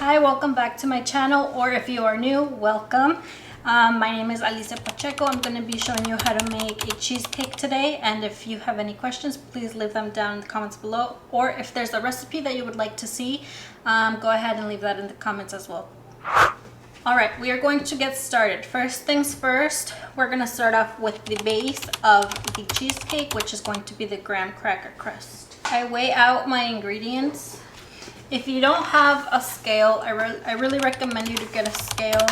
Hi, welcome back to my channel, or if you are new, welcome. My name is Alicia Pacheco. I'm going to be showing you how to make a cheesecake today, and if you have any questions, please leave them down in the comments below, or if there's a recipe that you would like to see, go ahead and leave that in the comments as well. Alright, we are going to get started. First things first, we're going to start off with the base of the cheesecake, which is going to be the graham cracker crust. I weigh out my ingredients. If you don't have a scale, I really recommend you to get a scale.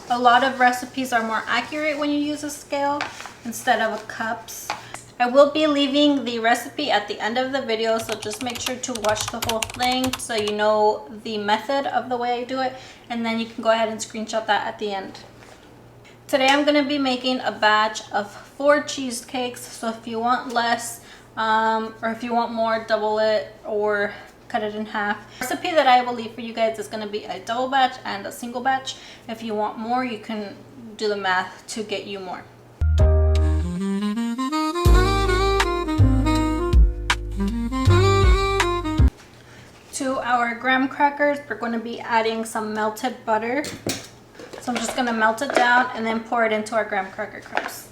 A lot of recipes are more accurate when you use a scale instead of cups. I will be leaving the recipe at the end of the video, so just make sure to watch the whole thing so you know the method of the way I do it, and then you can go ahead and screenshot that at the end. Today I'm going to be making a batch of 4 cheesecakes, so if you want less, or if you want more, double it or cut it in half. The recipe that I will leave for you guys is going to be a double batch and a single batch. If you want more, you can do the math to get you more. To our graham crackers, we're going to be adding some melted butter. So I'm just going to melt it down and then pour it into our graham cracker crust.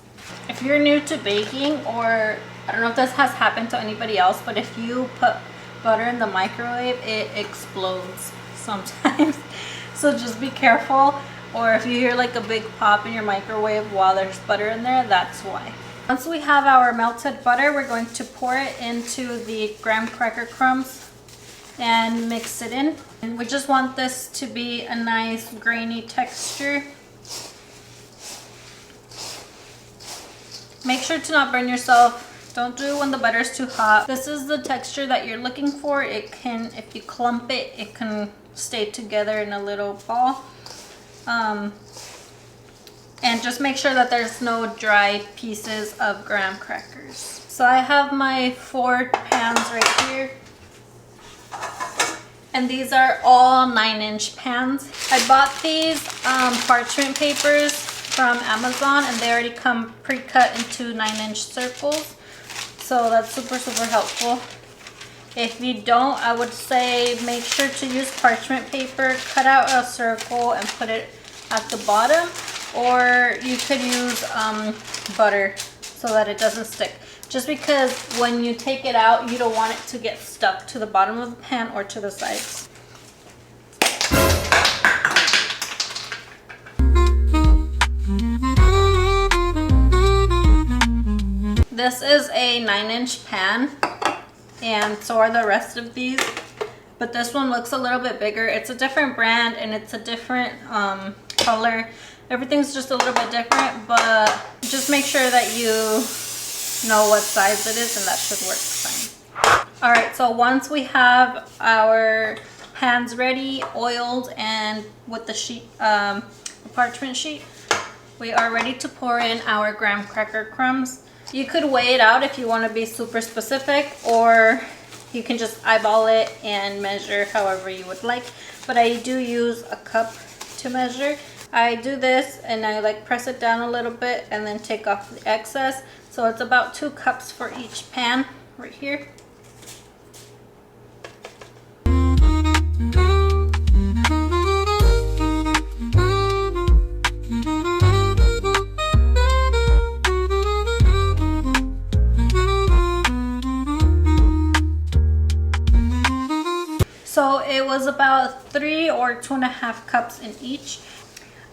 If you're new to baking, or I don't know if this has happened to anybody else, but if you put butter in the microwave, it explodes sometimes. So just be careful, or if you hear like a big pop in your microwave while there's butter in there, that's why. Once we have our melted butter, we're going to pour it into the graham cracker crumbs and mix it in. And we just want this to be a nice grainy texture. Make sure to not burn yourself. Don't do it when the butter is too hot. This is the texture that you're looking for. It can, if you clump it, it can stay together in a little ball. And just make sure that there's no dry pieces of graham crackers. So I have my 4 pans right here. And these are all 9-inch pans. I bought these parchment papers from Amazon, and they already come pre-cut into 9-inch circles. So that's super helpful. If you don't, I would say make sure to use parchment paper, cut out a circle and put it at the bottom, or you could use butter so that it doesn't stick. Just because when you take it out, you don't want it to get stuck to the bottom of the pan or to the sides. This is a 9-inch pan, and so are the rest of these, but this one looks a little bit bigger. It's a different brand and it's a different color. Everything's just a little bit different, but just make sure that you know what size it is, and that should work fine. All right, so once we have our pans ready, oiled, and with the sheet, the parchment sheet, we are ready to pour in our graham cracker crumbs. You could weigh it out if you want to be super specific, or you can just eyeball it and measure however you would like, but I do use a cup to measure. I do this and I like press it down a little bit and then take off the excess. So it's about 2 cups for each pan right here. So it was about 3 or 2.5 cups in each.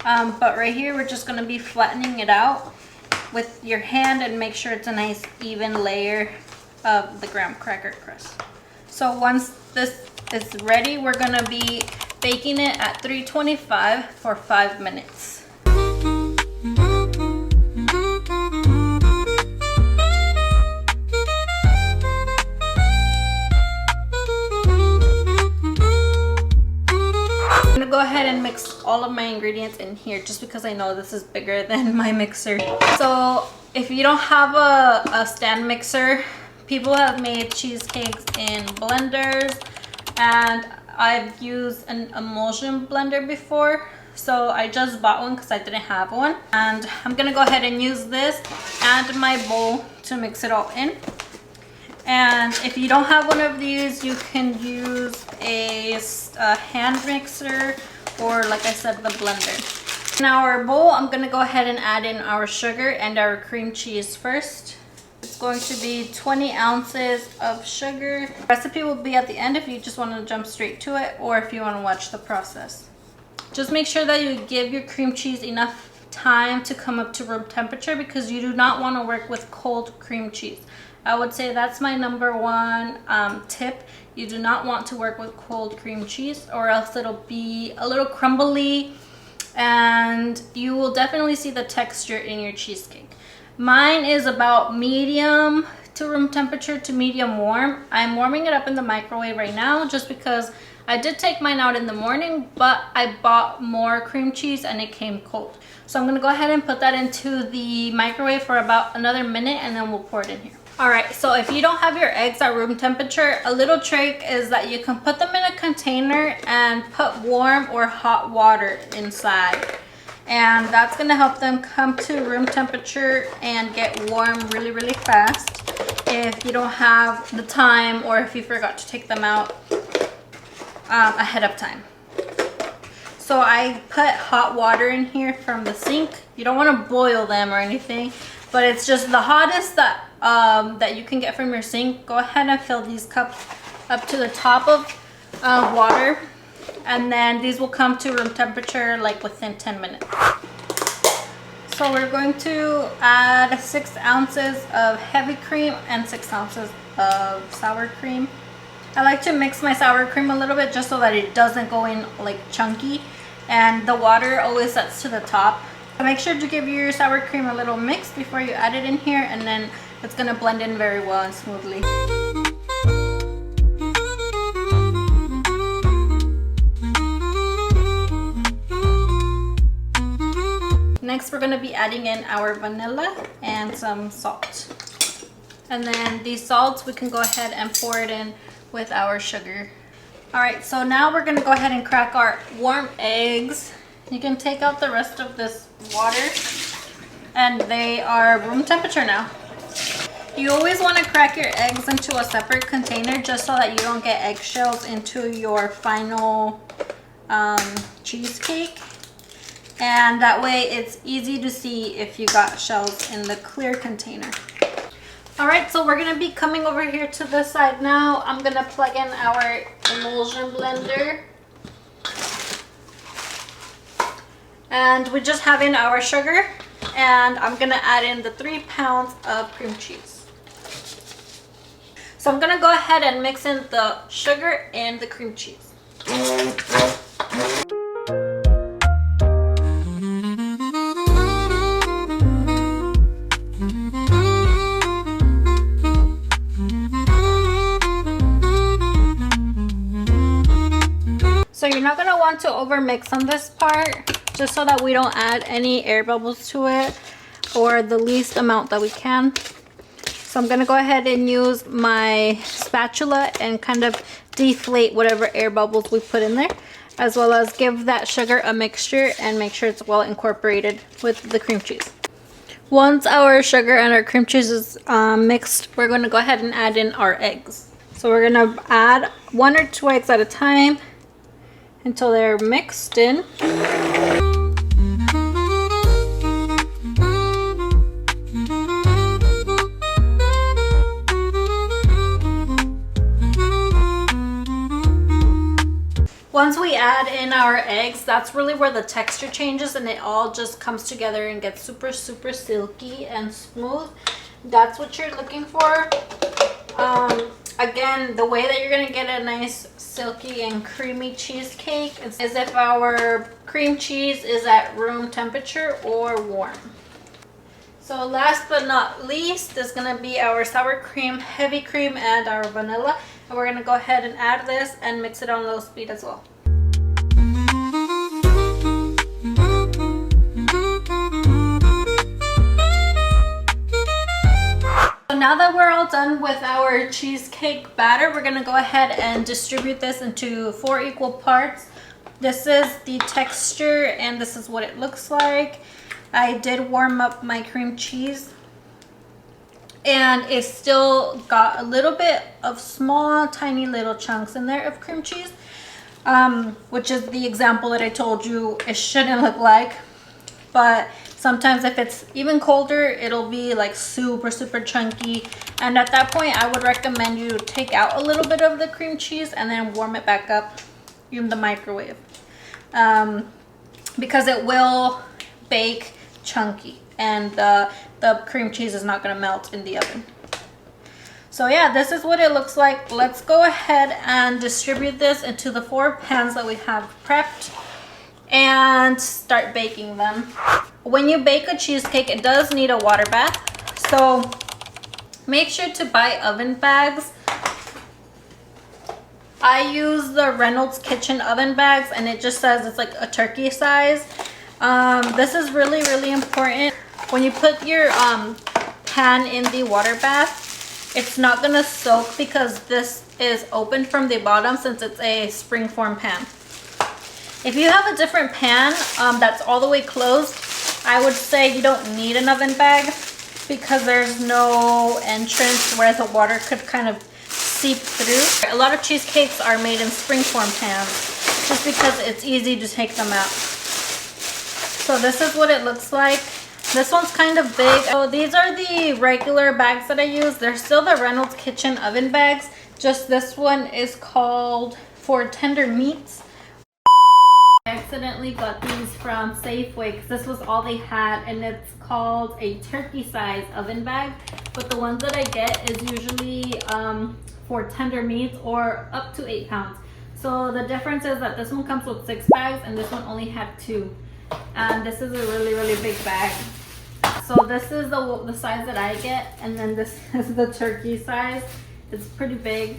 But right here, we're just going to be flattening it out with your hand and make sure it's a nice even layer of the graham cracker crust. So once this is ready, we're going to be baking it at 325 for 5 minutes. Go ahead and mix all of my ingredients in here, just because I know this is bigger than my mixer. So if you don't have a stand mixer, people have made cheesecakes in blenders, and I've used an emulsion blender before, so I just bought one because I didn't have one, and I'm gonna go ahead and use this and my bowl to mix it all in. And if you don't have one of these, you can use a hand mixer or, like I said, the blender. In our bowl, I'm gonna go ahead and add in our sugar and our cream cheese first. It's going to be 20 ounces of sugar. The recipe will be at the end if you just want to jump straight to it, or if you want to watch the process. Just make sure that you give your cream cheese enough time to come up to room temperature, because you do not want to work with cold cream cheese. I would say that's my number one tip. You do not want to work with cold cream cheese, or else it'll be a little crumbly and you will definitely see the texture in your cheesecake. Mine is about medium to room temperature to medium warm. I'm warming it up in the microwave right now just because I did take mine out in the morning, but I bought more cream cheese and it came cold. So I'm gonna go ahead and put that into the microwave for about another minute, and then we'll pour it in here. All right, so if you don't have your eggs at room temperature, a little trick is that you can put them in a container and put warm or hot water inside. And that's gonna help them come to room temperature and get warm really, really fast if you don't have the time, or if you forgot to take them out ahead of time. So I put hot water in here from the sink. You don't want to boil them or anything, but it's just the hottest that that you can get from your sink. Go ahead and fill these cups up to the top of water, and then these will come to room temperature like within 10 minutes. So we're going to add 6 ounces of heavy cream and 6 ounces of sour cream. I like to mix my sour cream a little bit just so that it doesn't go in like chunky, and the water always sets to the top. So make sure to give your sour cream a little mix before you add it in here, and then it's gonna blend in very well and smoothly. Next, we're gonna be adding in our vanilla and some salt. And then these salts, we can go ahead and pour it in with our sugar. All right, so now we're gonna go ahead and crack our warm eggs. You can take out the rest of this water, and they are room temperature now. You always want to crack your eggs into a separate container just so that you don't get eggshells into your final cheesecake. And that way it's easy to see if you got shells in the clear container. All right, so we're gonna be coming over here to this side now. I'm gonna plug in our emulsion blender. And we just have in our sugar, and I'm gonna add in the 3 pounds of cream cheese. So I'm gonna go ahead and mix in the sugar and the cream cheese. So you're not gonna want to over mix on this part, just so that we don't add any air bubbles to it, or the least amount that we can. So I'm gonna go ahead and use my spatula and kind of deflate whatever air bubbles we put in there, as well as give that sugar a mixture and make sure it's well incorporated with the cream cheese. Once our sugar and our cream cheese is mixed, we're gonna go ahead and add in our eggs. So we're gonna add 1 or 2 eggs at a time until they're mixed in. Once we add in our eggs, that's really where the texture changes and it all just comes together and gets super, super silky and smooth. That's what you're looking for. Again, the way that you're gonna get a nice silky and creamy cheesecake is if our cream cheese is at room temperature or warm. So last but not least is gonna be our sour cream, heavy cream, and our vanilla. And we're gonna go ahead and add this and mix it on low speed as well. So now that we're all done with our cheesecake batter, we're gonna go ahead and distribute this into 4 equal parts. This is the texture and this is what it looks like. I did warm up my cream cheese and it's still got a little bit of small tiny little chunks in there of cream cheese, which is the example that I told you it shouldn't look like. But sometimes if it's even colder, it'll be like super chunky, and at that point I would recommend you take out a little bit of the cream cheese and then warm it back up in the microwave, because it will bake chunky and the cream cheese is not going to melt in the oven. So yeah, this is what it looks like. Let's go ahead and distribute this into the 4 pans that we have prepped and start baking them. When you bake a cheesecake, it does need a water bath, so make sure to buy oven bags. I use the Reynolds Kitchen oven bags, and it just says it's like a turkey size. This is really important. When you put your pan in the water bath, it's not gonna soak because this is open from the bottom since it's a springform pan. If you have a different pan that's all the way closed, I would say you don't need an oven bag because there's no entrance where the water could kind of seep through. A lot of cheesecakes are made in springform pans just because it's easy to take them out. So this is what it looks like. This one's kind of big. So these are the regular bags that I use. They're still the Reynolds Kitchen oven bags, just this one is called for tender meats. I accidentally got these from Safeway because this was all they had, and it's called a turkey size oven bag, but the ones that I get is usually for tender meats or up to 8 pounds. So the difference is that this one comes with 6 bags and this one only had 2, and this is a really big bag. So this is the size that I get, and then this is the turkey size. It's pretty big,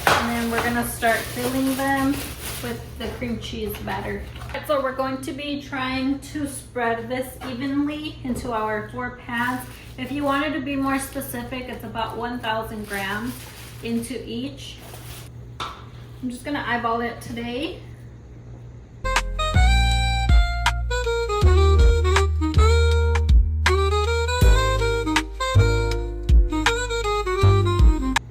and then we're gonna start filling them with the cream cheese batter. So we're going to be trying to spread this evenly into our 4 pans. If you wanted to be more specific, it's about 1,000 grams into each. I'm just gonna eyeball it today.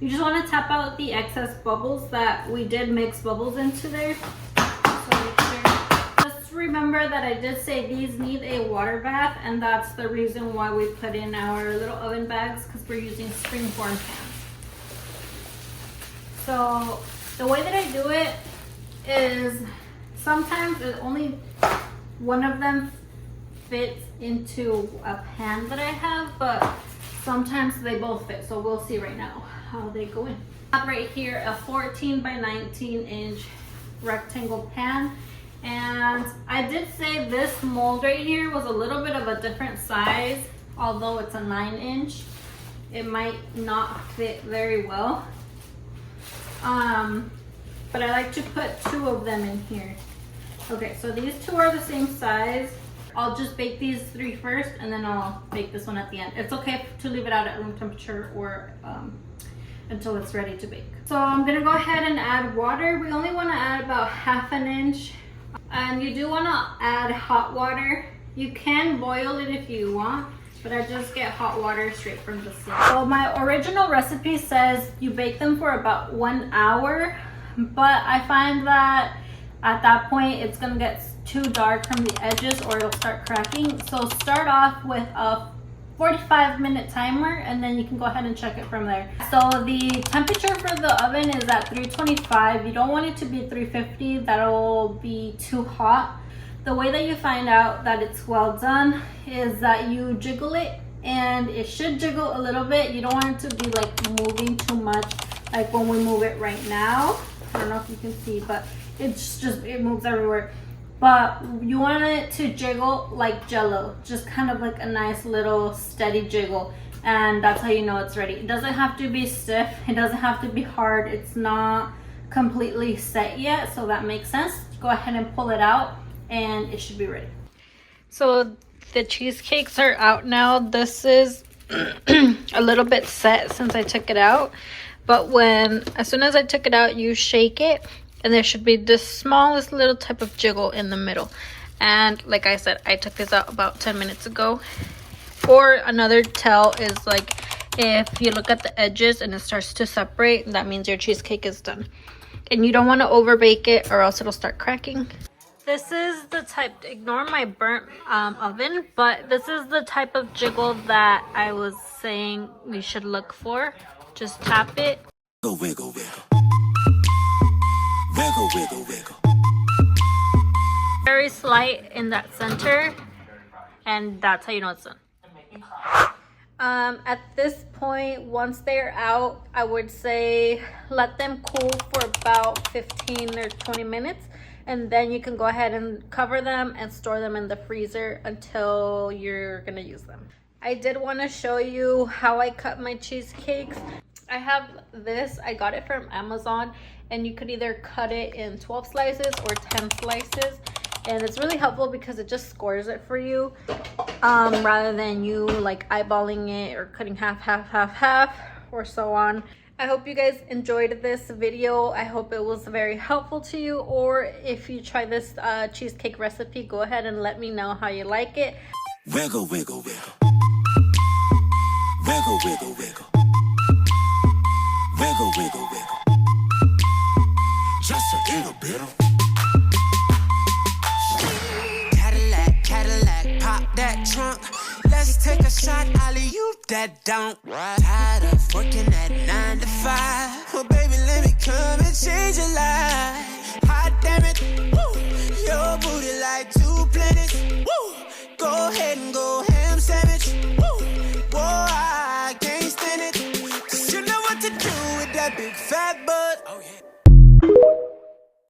You just want to tap out the excess bubbles that we did mix bubbles into there. So make sure. Just remember that I did say these need a water bath, and that's the reason why we put in our little oven bags, because we're using springform pans. So the way that I do it is sometimes only one of them fits into a pan that I have, but sometimes they both fit. So we'll see right now how they go in. I have right here a 14 by 19 inch rectangle pan, and I did say this mold right here was a little bit of a different size. Although it's a 9 inch, it might not fit very well, but I like to put 2 of them in here. Okay, so these 2 are the same size. I'll just bake these 3 first, and then I'll bake this one at the end. It's okay to leave it out at room temperature or until it's ready to bake. So I'm gonna go ahead and add water. We only want to add about 1/2 inch, and you do want to add hot water. You can boil it if you want, but I just get hot water straight from the sink. So my original recipe says you bake them for about 1 hour, but I find that at that point it's gonna get too dark from the edges or it'll start cracking. So start off with a 45-minute timer, and then you can go ahead and check it from there. So the temperature for the oven is at 325. You don't want it to be 350. That'll be too hot. The way that you find out that it's well done is that you jiggle it, and it should jiggle a little bit. You don't want it to be like moving too much, like when we move it right now. I don't know if you can see, but it moves everywhere. But you want it to jiggle like jello, just kind of like a nice little steady jiggle, and that's how you know it's ready. It doesn't have to be stiff, it doesn't have to be hard. It's not completely set yet, so that makes sense. Go ahead and pull it out, and it should be ready. So the cheesecakes are out now. This is a little bit set since I took it out, but as soon as I took it out, you shake it, and there should be the smallest little type of jiggle in the middle. And like I said, I took this out about 10 minutes ago, Or another tell is like if you look at the edges and it starts to separate, that means your cheesecake is done. And you don't want to over bake it or else it'll start cracking. This is the type, ignore my burnt oven, but this is the type of jiggle that I was saying we should look for. Just tap it. Wiggle, wiggle, wiggle. Wiggle, wiggle, wiggle. Very slight in that center, and that's how you know it's done. At this point, once they're out, I would say let them cool for about 15 or 20 minutes, and then you can go ahead and cover them and store them in the freezer until you're gonna use them. I did want to show you how I cut my cheesecakes. I have this, I got it from Amazon, and you could either cut it in 12 slices or 10 slices. And it's really helpful because it just scores it for you, rather than you like eyeballing it or cutting half or so on. I hope you guys enjoyed this video. I hope it was very helpful to you, or if you try this cheesecake recipe, go ahead and let me know how you like it. Wiggle, wiggle, wiggle. Wiggle, wiggle, wiggle. Wiggle, wiggle, wiggle. Just a little bit of Cadillac, pop that trunk. Let's take a shot, alley-oop that don't. Tired of working at 9 to 5. Well, baby, let me come and change your life. Hot damn it.